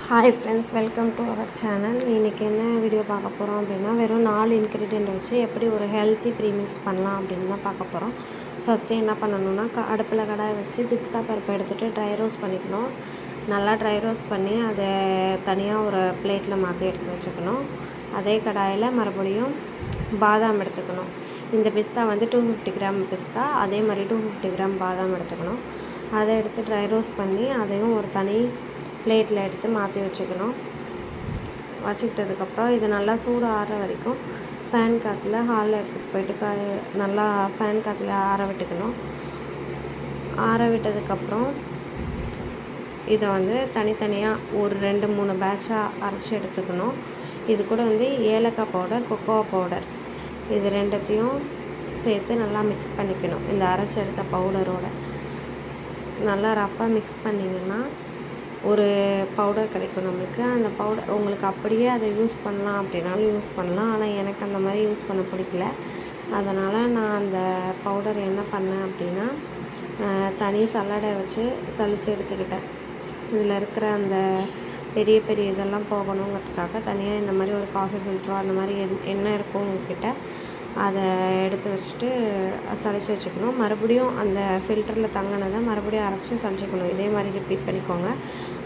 Hi friends, welcome to our channel. இன்றைக்கி என்ன video பார்க்க போகிறோம் அப்படின்னா, வெறும் 4 இன்க்ரீடியன்ட் வச்சு எப்படி ஒரு ஹெல்த்தி ப்ரீமிக்ஸ் பண்ணலாம் அப்படின்னு தான் பார்க்க போகிறோம். ஃபஸ்ட்டு என்ன பண்ணணுன்னா, அடுப்பில் கடாய் வச்சு பிஸ்தா பருப்பை எடுத்துகிட்டு ட்ரை ரோஸ்ட் பண்ணிக்கணும். நல்லா ட்ரை ரோஸ்ட் பண்ணி அதை தனியாக ஒரு பிளேட்டில் மாற்றி எடுத்து வச்சுக்கணும். அதே கடாயில் மறுபடியும் பாதாம் எடுத்துக்கணும். இந்த பிஸ்தா வந்து 250 கிராம் பிஸ்தா, அதே மாதிரி 250 கிராம் பாதாம் எடுத்துக்கணும். அதை எடுத்து ட்ரை ரோஸ்ட் பண்ணி அதையும் ஒரு தனி பிளேட்டில் எடுத்து மாற்றி வச்சுக்கணும். வச்சுக்கிட்டதுக்கப்புறம் இது நல்லா சூடு ஆற வரைக்கும் ஃபேன் காற்றுல ஹாலில் எடுத்துகிட்டு போயிட்டு நல்லா ஃபேன் காற்றுல ஆற விட்டுக்கணும். ஆற விட்டதுக்கப்புறம் இதை வந்து தனித்தனியாக ஒரு 2-3 பேட்சாக அரைச்சி எடுத்துக்கணும். இது கூட வந்து ஏலக்காய் பவுடர், கொக்கோ பவுடர் இது ரெண்டுத்தையும் சேர்த்து நல்லா மிக்ஸ் பண்ணிக்கணும். இந்த அரைச்சி எடுத்த பவுடரோடு நல்லா ரஃப்பாக மிக்ஸ் பண்ணிங்கன்னா ஒரு பவுடர் கிடைக்கும் நம்மளுக்கு. அந்த பவுடர் உங்களுக்கு அப்படியே அதை யூஸ் பண்ணலாம் அப்படின்னாலும் யூஸ் பண்ணலாம். ஆனால் எனக்கு அந்த மாதிரி யூஸ் பண்ண பிடிக்கல. அதனால் நான் அந்த பவுடர் என்ன பண்ணேன் அப்படின்னா, தனி சல்லடை வச்சு சலித்து எடுத்துக்கிட்டேன். இதில் இருக்கிற அந்த பெரிய பெரிய இதெல்லாம் போகணுங்கிறதுக்காக தனியாக இந்த மாதிரி ஒரு காஃபி ஃபில்ட்ரோ அந்த மாதிரி என்ன இருக்கும் உங்ககிட்ட அதை எடுத்து வச்சுட்டு சலித்து வச்சுக்கணும். மறுபடியும் அந்த ஃபில்டரில் தங்கினதை மறுபடியும் அரைச்சி சலிச்சுக்கணும். இதே மாதிரி ரிப்பீட் பண்ணிக்கோங்க.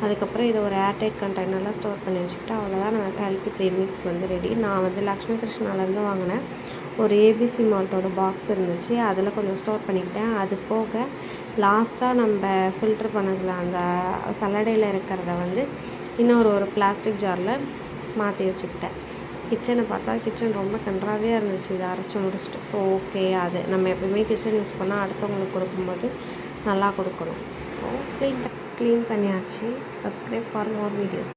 அதுக்கப்புறம் இதை ஒரு ஏர்டைட் கண்டெய்னரில் ஸ்டோர் பண்ணி வச்சுக்கிட்டு அவ்வளோதான், நமக்கு ஹெல்த்தி ப்ரீமிக்ஸ் வந்து ரெடி. நான் வந்து லக்ஷ்மி கிருஷ்ணாலேருந்து வாங்கினேன். ஒரு ஏபிசி மால்ட்டோட பாக்ஸ் இருந்துச்சு, அதில் கொஞ்சம் ஸ்டோர் பண்ணிக்கிட்டேன். அது போக லாஸ்ட்டாக நம்ம ஃபில்டர் பண்ணதில் அந்த சல்லடையில் இருக்கிறத வந்து ஒரு பிளாஸ்டிக் ஜாரில் மாற்றி வச்சுக்கிட்டேன். கிச்சனை பார்த்தா கிச்சன் ரொம்ப கன்றாவே இருந்துச்சு இதை அரைச்சி முடிச்சுட்டு. ஸோ ஓகே, அது நம்ம எப்போயுமே கிச்சன் யூஸ் பண்ணால் அடுத்தவங்களுக்கு கொடுக்கும்போது நல்லா கொடுக்கணும். ஸோ க்ளீன் பண்ணியாச்சு. Subscribe for more videos.